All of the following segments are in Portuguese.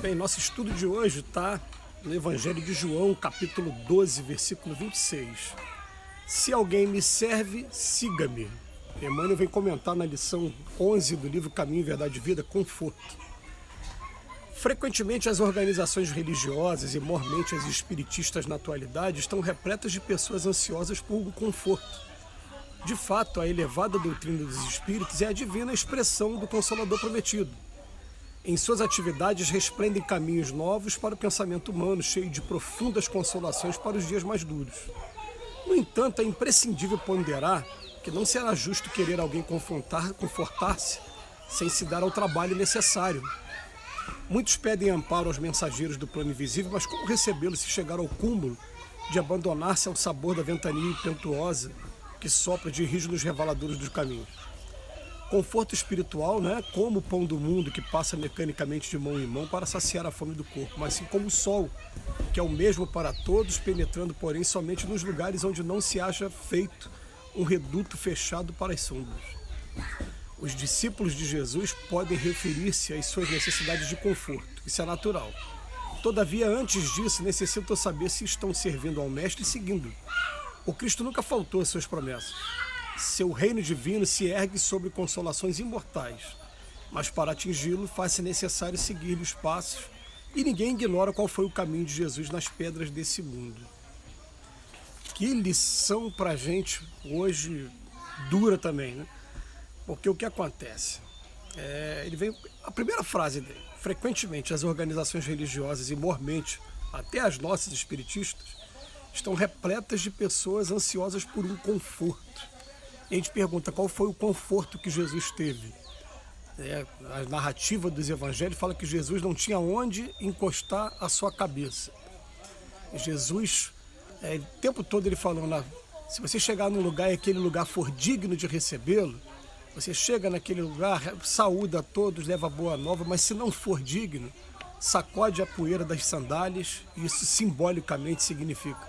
Bem, nosso estudo de hoje está no Evangelho de João, capítulo 12, versículo 26. Se alguém me serve, siga-me. Emmanuel vem comentar na lição 11 do livro Caminho, Verdade e Vida, Conforto. Frequentemente as organizações religiosas e mormente as espiritistas na atualidade estão repletas de pessoas ansiosas por um conforto. De fato, a elevada doutrina dos espíritos é a divina expressão do Consolador prometido. Em suas atividades resplendem caminhos novos para o pensamento humano, cheio de profundas consolações para os dias mais duros. No entanto, é imprescindível ponderar que não será justo querer alguém confortar-se sem se dar ao trabalho necessário. Muitos pedem amparo aos mensageiros do plano invisível, mas como recebê-los se chegar ao cúmulo de abandonar-se ao sabor da ventania impetuosa que sopra de rígidos reveladores dos caminhos? Conforto espiritual não é como o pão do mundo que passa mecanicamente de mão em mão para saciar a fome do corpo, mas sim como o sol, que é o mesmo para todos, penetrando, porém, somente nos lugares onde não se acha feito um reduto fechado para as sombras. Os discípulos de Jesus podem referir-se às suas necessidades de conforto, isso é natural. Todavia, antes disso, necessitam saber se estão servindo ao Mestre e seguindo. O Cristo nunca faltou às suas promessas. Seu reino divino se ergue sobre consolações imortais, mas para atingi-lo faz-se necessário seguir-lhe os passos, e ninguém ignora qual foi o caminho de Jesus nas pedras desse mundo. Que lição para a gente hoje dura também, né? Porque o que acontece? Ele vem, a primeira frase dele: frequentemente as organizações religiosas e mormente até as nossas espiritistas estão repletas de pessoas ansiosas por um conforto. E a gente pergunta qual foi o conforto que Jesus teve. A narrativa dos evangelhos fala que Jesus não tinha onde encostar a sua cabeça. Jesus, o tempo todo ele falando, se você chegar num lugar e aquele lugar for digno de recebê-lo, você chega naquele lugar, saúda a todos, leva boa nova, mas se não for digno, sacode a poeira das sandálias, e isso simbolicamente significa: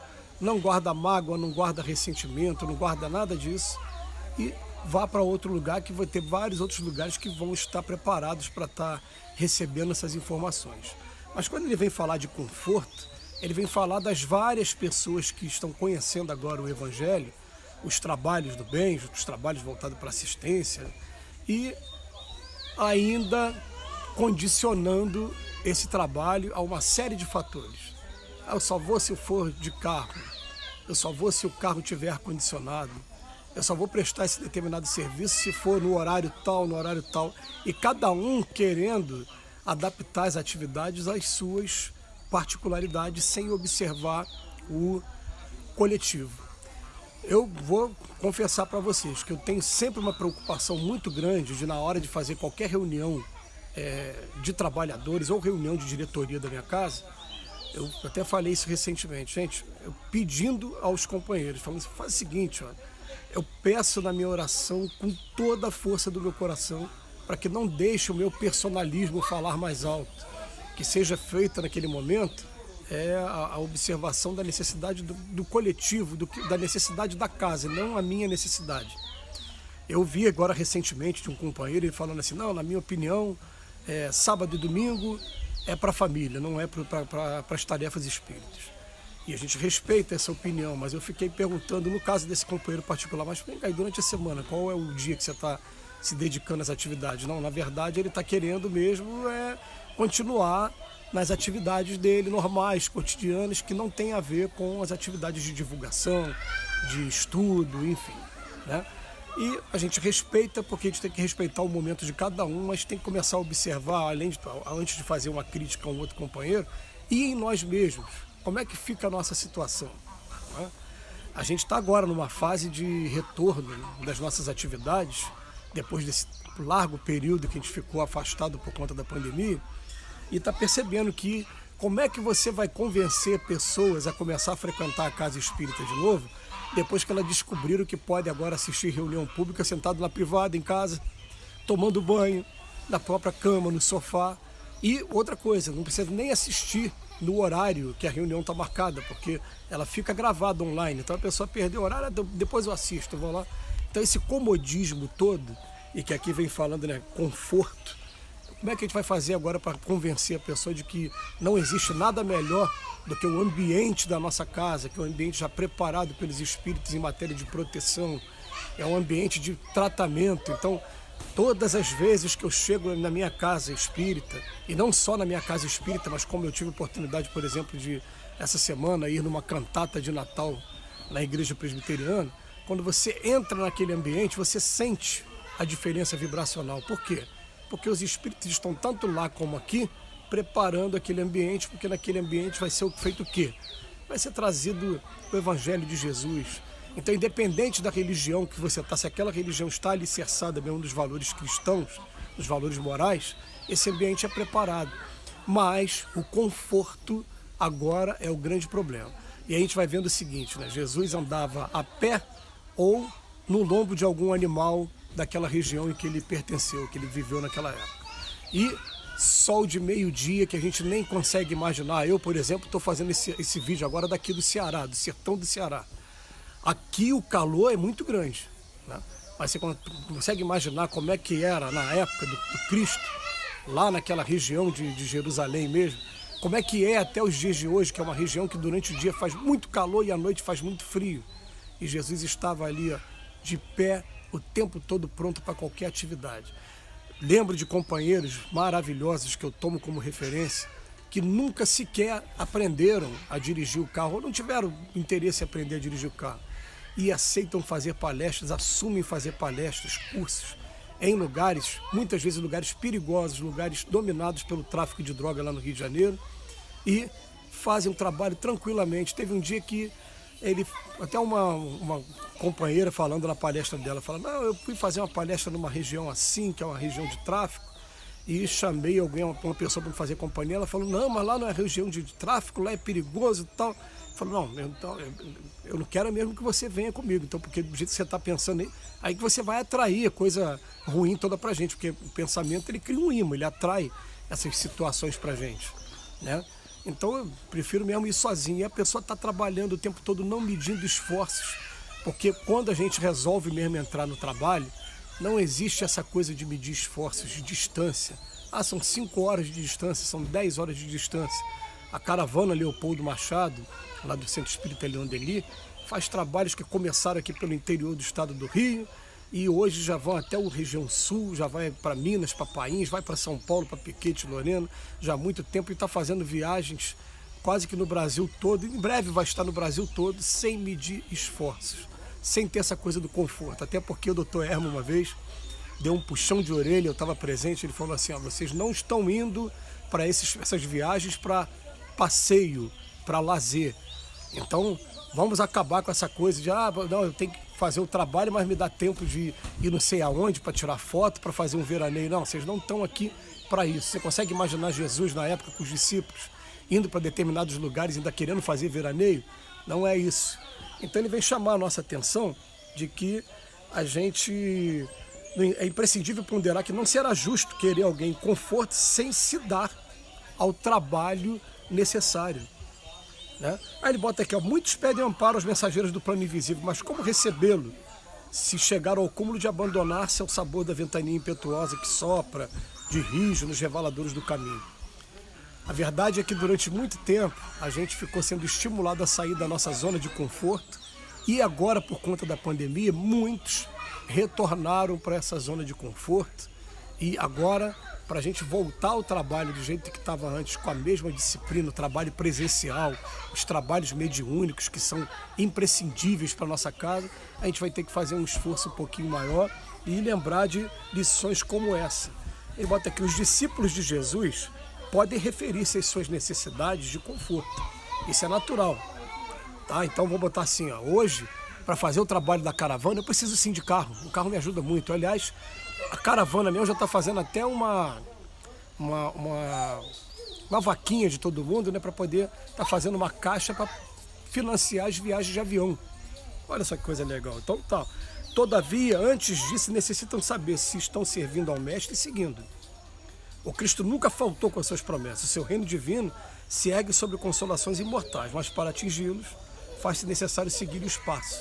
não guarda mágoa, não guarda ressentimento, não guarda nada disso, e vá para outro lugar, que vai ter vários outros lugares que vão estar preparados para estar recebendo essas informações. Mas quando ele vem falar de conforto, ele vem falar das várias pessoas que estão conhecendo agora o Evangelho, os trabalhos do bem, os trabalhos voltados para assistência, e ainda condicionando esse trabalho a uma série de fatores. Eu só vou se eu for de carro, eu só vou se o carro tiver ar-condicionado, eu só vou prestar esse determinado serviço se for no horário tal, e cada um querendo adaptar as atividades às suas particularidades sem observar o coletivo. Eu vou confessar para vocês que eu tenho sempre uma preocupação muito grande de, na hora de fazer qualquer reunião de trabalhadores ou reunião de diretoria da minha casa, eu até falei isso recentemente, gente, eu pedindo aos companheiros, falando assim: faz o seguinte, eu peço na minha oração com toda a força do meu coração para que não deixe o meu personalismo falar mais alto, que seja feita naquele momento a observação da necessidade do coletivo, da necessidade da casa, não a minha necessidade. Eu vi agora recentemente de um companheiro ele falando assim: não, na minha opinião, sábado e domingo é para a família, não é para as tarefas espíritas. E a gente respeita essa opinião, mas eu fiquei perguntando, no caso desse companheiro particular, mas vem cá, durante a semana, qual é o dia que você está se dedicando às atividades? Não, na verdade ele está querendo mesmo continuar nas atividades dele normais, cotidianas, que não tem a ver com as atividades de divulgação, de estudo, enfim, né? E a gente respeita, porque a gente tem que respeitar o momento de cada um, mas tem que começar a observar, antes de fazer uma crítica a um outro companheiro, e em nós mesmos, como é que fica a nossa situação, né? A gente está agora numa fase de retorno das nossas atividades, depois desse largo período que a gente ficou afastado por conta da pandemia, e está percebendo que como é que você vai convencer pessoas a começar a frequentar a casa espírita de novo, depois que elas descobriram que pode agora assistir reunião pública sentado na privada, em casa, tomando banho, na própria cama, no sofá. E outra coisa, não precisa nem assistir no horário que a reunião está marcada, porque ela fica gravada online, então a pessoa perdeu o horário, depois eu assisto, eu vou lá. Então esse comodismo todo, e que aqui vem falando, né, conforto, Como é que a gente vai fazer agora para convencer a pessoa de que não existe nada melhor do que o ambiente da nossa casa, que é um ambiente já preparado pelos espíritos em matéria de proteção, é um ambiente de tratamento. Então, todas as vezes que eu chego na minha casa espírita, e não só na minha casa espírita, mas como eu tive oportunidade, por exemplo, de essa semana ir numa cantata de Natal na igreja presbiteriana, quando você entra naquele ambiente, você sente a diferença vibracional. Por quê? Porque os espíritos estão tanto lá como aqui, preparando aquele ambiente, porque naquele ambiente vai ser feito o quê? Vai ser trazido o Evangelho de Jesus. Então, independente da religião que você está, se aquela religião está alicerçada mesmo nos valores cristãos, nos valores morais, esse ambiente é preparado. Mas o conforto agora é o grande problema. E a gente vai vendo o seguinte, né? Jesus andava a pé ou no lombo de algum animal daquela região em que ele pertenceu, que ele viveu naquela época. E sol de meio-dia que a gente nem consegue imaginar. Eu, por exemplo, estou fazendo esse vídeo agora daqui do Ceará, do sertão do Ceará. Aqui o calor é muito grande, né? Mas você consegue imaginar como é que era na época do Cristo, lá naquela região de Jerusalém mesmo, como é que é até os dias de hoje, que é uma região que durante o dia faz muito calor e à noite faz muito frio. E Jesus estava ali, ó, de pé o tempo todo, pronto para qualquer atividade. Lembro de companheiros maravilhosos que eu tomo como referência, que nunca sequer aprenderam a dirigir o carro, ou não tiveram interesse em aprender a dirigir o carro, e aceitam fazer palestras, assumem fazer palestras, cursos, em lugares, muitas vezes lugares perigosos, lugares dominados pelo tráfico de droga lá no Rio de Janeiro, e fazem um trabalho tranquilamente. Teve um dia que até uma companheira falando na palestra dela, falando, não, eu fui fazer uma palestra numa região assim, que é uma região de tráfico, e chamei uma pessoa para me fazer companhia. Ela falou, não, mas lá não é região de tráfico, lá é perigoso e tal. Eu falei, não, então, eu não quero mesmo que você venha comigo, então, porque do jeito que você está pensando aí que você vai atrair a coisa ruim toda pra gente, porque o pensamento, ele cria um imã, ele atrai essas situações pra gente, né? Então eu prefiro mesmo ir sozinho. E a pessoa está trabalhando o tempo todo, não medindo esforços, porque quando a gente resolve mesmo entrar no trabalho, não existe essa coisa de medir esforços, de distância. Ah, são 5 horas de distância, são 10 horas de distância. A caravana Leopoldo Machado, lá do Centro Espírita Leon Denis, faz trabalhos que começaram aqui pelo interior do estado do Rio, e hoje já vão até a região sul, já vai para Minas, para Pains, vai para São Paulo, para Piquete, Lorena, já há muito tempo, e está fazendo viagens quase que no Brasil todo, em breve vai estar no Brasil todo, sem medir esforços, sem ter essa coisa do conforto. Até porque o Dr. Hermo uma vez deu um puxão de orelha, eu estava presente, ele falou assim, ó, vocês não estão indo para essas viagens para passeio, para lazer. Então, vamos acabar com essa coisa de, não, eu tenho que fazer o trabalho, mas me dá tempo de ir não sei aonde para tirar foto, para fazer um veraneio. Não, vocês não estão aqui para isso. Você consegue imaginar Jesus na época com os discípulos, indo para determinados lugares, ainda querendo fazer veraneio? Não é isso. Então ele vem chamar a nossa atenção de que a gente é imprescindível ponderar que não será justo querer alguém em conforto sem se dar ao trabalho necessário, né? Aí ele bota aqui, ó, muitos pedem amparo aos mensageiros do plano invisível, mas como recebê-lo se chegar ao cúmulo de abandonar-se ao sabor da ventania impetuosa que sopra de rijo nos reveladores do caminho? A verdade é que durante muito tempo a gente ficou sendo estimulado a sair da nossa zona de conforto, e agora, por conta da pandemia, muitos retornaram para essa zona de conforto, e agora, para a gente voltar ao trabalho do jeito que estava antes, com a mesma disciplina, o trabalho presencial, os trabalhos mediúnicos que são imprescindíveis para a nossa casa, a gente vai ter que fazer um esforço um pouquinho maior e lembrar de lições como essa. Ele bota aqui, os discípulos de Jesus podem referir-se às suas necessidades de conforto. Isso é natural, tá? Então vou botar assim, ó, hoje, para fazer o trabalho da caravana, eu preciso sim de carro. O carro me ajuda muito. Aliás, a caravana mesmo já está fazendo até uma vaquinha de todo mundo, né, para poder estar fazendo uma caixa para financiar as viagens de avião. Olha só que coisa legal. Então tá. Todavia, antes disso, necessitam saber se estão servindo ao Mestre e seguindo. O Cristo nunca faltou com as suas promessas. O seu reino divino se ergue sobre consolações imortais, mas para atingi-los faz-se necessário seguir os passos.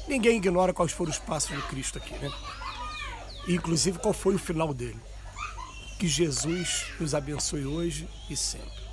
Ninguém ignora quais foram os passos do Cristo aqui, né? E, inclusive, qual foi o final dele. Que Jesus nos abençoe hoje e sempre.